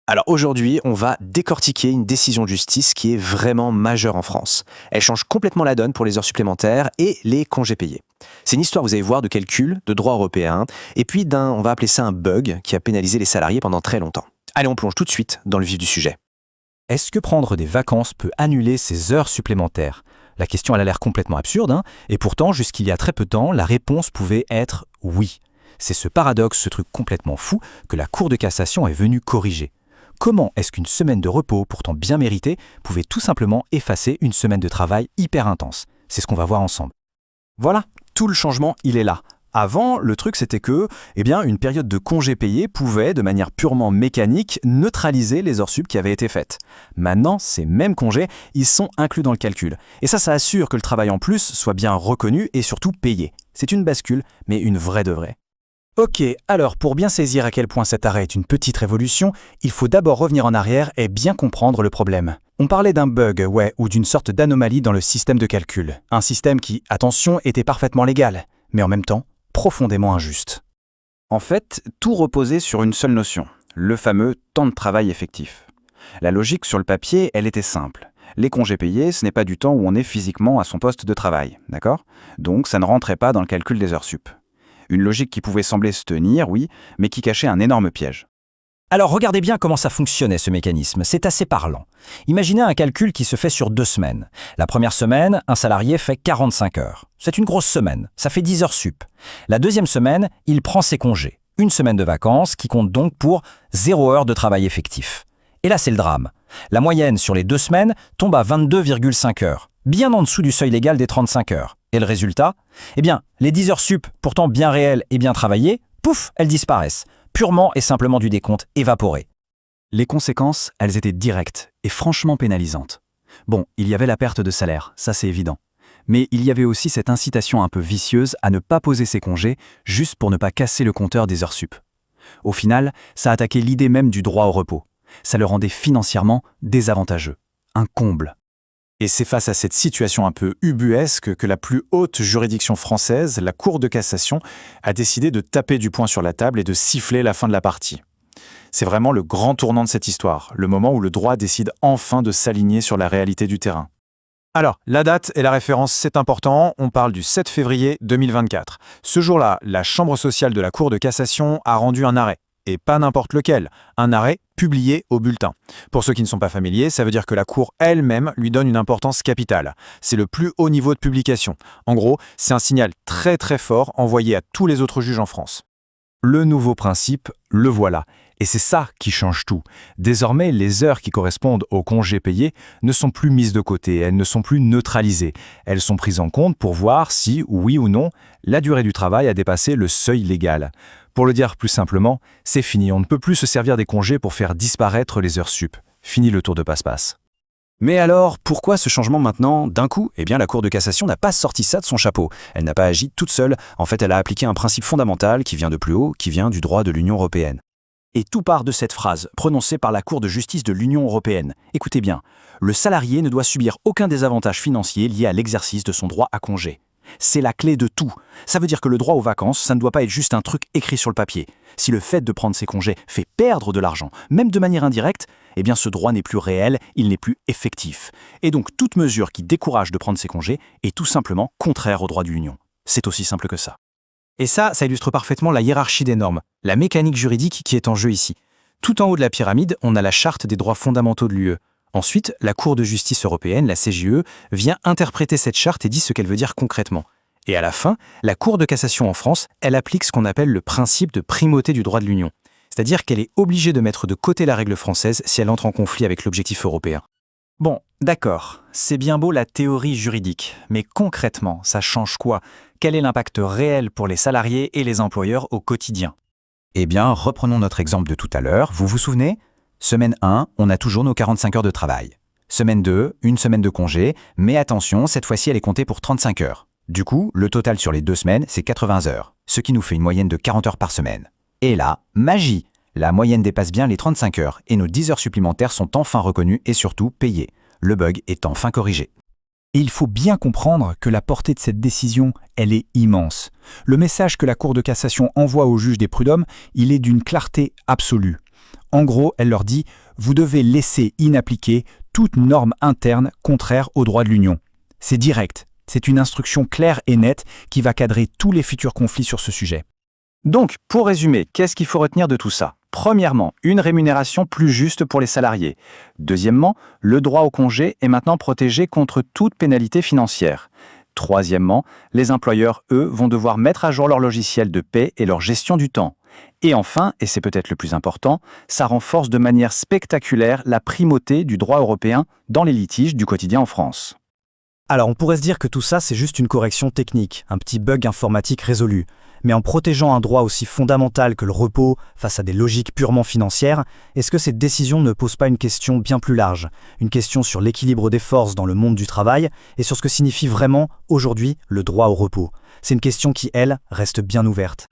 Alors aujourd'hui, on va décortiquer une décision de justice qui est vraiment majeure en France. Elle change complètement la donne pour les heures supplémentaires et les congés payés. C'est une histoire, vous allez voir, de calcul, de droit européen, et puis on va appeler ça un bug qui a pénalisé les salariés pendant très longtemps. Allez, on plonge tout de suite dans le vif du sujet. Est-ce que prendre des vacances peut annuler ces heures supplémentaires? La question elle a l'air complètement absurde, et pourtant, jusqu'il y a très peu de temps, la réponse pouvait être oui. C'est ce paradoxe, ce truc complètement fou, que la Cour de cassation est venue corriger. Comment est-ce qu'une semaine de repos, pourtant bien méritée, pouvait tout simplement effacer une semaine de travail hyper intense? C'est ce qu'on va voir ensemble. Voilà, tout le changement, il est là. Avant, le truc c'était que, une période de congé payé pouvait, de manière purement mécanique, neutraliser les heures sup qui avaient été faites. Maintenant, ces mêmes congés, ils sont inclus dans le calcul. Et ça assure que le travail en plus soit bien reconnu et surtout payé. C'est une bascule, mais une vraie de vraie. Ok, alors pour bien saisir à quel point cet arrêt est une petite révolution, il faut d'abord revenir en arrière et bien comprendre le problème. On parlait d'un bug, ou d'une sorte d'anomalie dans le système de calcul. Un système qui, attention, était parfaitement légal, mais en même temps, profondément injuste. En fait, tout reposait sur une seule notion, le fameux temps de travail effectif. La logique sur le papier, elle était simple. Les congés payés, ce n'est pas du temps où on est physiquement à son poste de travail, d'accord? Donc ça ne rentrait pas dans le calcul des heures sup. Une logique qui pouvait sembler se tenir, oui, mais qui cachait un énorme piège. Alors regardez bien comment ça fonctionnait ce mécanisme, c'est assez parlant. Imaginez un calcul qui se fait sur 2 semaines. La première semaine, un salarié fait 45 heures. C'est une grosse semaine, ça fait 10 heures sup. La deuxième semaine, il prend ses congés. Une semaine de vacances qui compte donc pour 0 heure de travail effectif. Et là c'est le drame. La moyenne sur les 2 semaines tombe à 22,5 heures, bien en dessous du seuil légal des 35 heures. Et le résultat? Les 10 heures sup, pourtant bien réelles et bien travaillées, pouf, elles disparaissent. Purement et simplement du décompte évaporé. Les conséquences, elles étaient directes et franchement pénalisantes. Bon, il y avait la perte de salaire, ça c'est évident. Mais il y avait aussi cette incitation un peu vicieuse à ne pas poser ses congés juste pour ne pas casser le compteur des heures sup. Au final, ça attaquait l'idée même du droit au repos. Ça le rendait financièrement désavantageux. Un comble. Et c'est face à cette situation un peu ubuesque que la plus haute juridiction française, la Cour de cassation, a décidé de taper du poing sur la table et de siffler la fin de la partie. C'est vraiment le grand tournant de cette histoire, le moment où le droit décide enfin de s'aligner sur la réalité du terrain. Alors, la date et la référence, c'est important, on parle du 7 février 2024. Ce jour-là, la Chambre sociale de la Cour de cassation a rendu un arrêt. Et pas n'importe lequel, un arrêt publié au bulletin. Pour ceux qui ne sont pas familiers, ça veut dire que la Cour elle-même lui donne une importance capitale. C'est le plus haut niveau de publication. En gros, c'est un signal très très fort envoyé à tous les autres juges en France. Le nouveau principe, le voilà. Et c'est ça qui change tout. Désormais, les heures qui correspondent aux congés payés ne sont plus mises de côté, elles ne sont plus neutralisées. Elles sont prises en compte pour voir si, oui ou non, la durée du travail a dépassé le seuil légal. Pour le dire plus simplement, c'est fini, on ne peut plus se servir des congés pour faire disparaître les heures sup. Fini le tour de passe-passe. Mais alors, pourquoi ce changement maintenant, d'un coup? La Cour de cassation n'a pas sorti ça de son chapeau. Elle n'a pas agi toute seule. En fait, elle a appliqué un principe fondamental qui vient de plus haut, qui vient du droit de l'Union européenne. Et tout part de cette phrase, prononcée par la Cour de justice de l'Union européenne. Écoutez bien, le salarié ne doit subir aucun désavantage financier lié à l'exercice de son droit à congé. C'est la clé de tout. Ça veut dire que le droit aux vacances, ça ne doit pas être juste un truc écrit sur le papier. Si le fait de prendre ses congés fait perdre de l'argent, même de manière indirecte, ce droit n'est plus réel, il n'est plus effectif. Et donc toute mesure qui décourage de prendre ses congés est tout simplement contraire au droit de l'Union. C'est aussi simple que ça. Et ça illustre parfaitement la hiérarchie des normes, la mécanique juridique qui est en jeu ici. Tout en haut de la pyramide, on a la charte des droits fondamentaux de l'UE. Ensuite, la Cour de justice européenne, la CJUE, vient interpréter cette charte et dit ce qu'elle veut dire concrètement. Et à la fin, la Cour de cassation en France, elle applique ce qu'on appelle le principe de primauté du droit de l'Union. C'est-à-dire qu'elle est obligée de mettre de côté la règle française si elle entre en conflit avec l'objectif européen. Bon, d'accord, c'est bien beau la théorie juridique, mais concrètement, ça change quoi? Quel est l'impact réel pour les salariés et les employeurs au quotidien? Reprenons notre exemple de tout à l'heure, vous vous souvenez? Semaine 1, on a toujours nos 45 heures de travail. Semaine 2, une semaine de congé, mais attention, cette fois-ci elle est comptée pour 35 heures. Du coup, le total sur les 2 semaines, c'est 80 heures, ce qui nous fait une moyenne de 40 heures par semaine. Et là, magie! La moyenne dépasse bien les 35 heures et nos 10 heures supplémentaires sont enfin reconnues et surtout payées. Le bug est enfin corrigé. Et il faut bien comprendre que la portée de cette décision, elle est immense. Le message que la Cour de cassation envoie au juge des prud'hommes, il est d'une clarté absolue. En gros, elle leur dit « Vous devez laisser inappliquer toute norme interne contraire au droit de l'Union ». C'est direct, c'est une instruction claire et nette qui va cadrer tous les futurs conflits sur ce sujet. Donc, pour résumer, qu'est-ce qu'il faut retenir de tout ça? Premièrement, une rémunération plus juste pour les salariés. Deuxièmement, le droit au congé est maintenant protégé contre toute pénalité financière. Troisièmement, les employeurs, eux, vont devoir mettre à jour leur logiciel de paie et leur gestion du temps. Et enfin, et c'est peut-être le plus important, ça renforce de manière spectaculaire la primauté du droit européen dans les litiges du quotidien en France. Alors on pourrait se dire que tout ça c'est juste une correction technique, un petit bug informatique résolu. Mais en protégeant un droit aussi fondamental que le repos face à des logiques purement financières, est-ce que cette décision ne pose pas une question bien plus large? Une question sur l'équilibre des forces dans le monde du travail et sur ce que signifie vraiment aujourd'hui le droit au repos. C'est une question qui, elle, reste bien ouverte.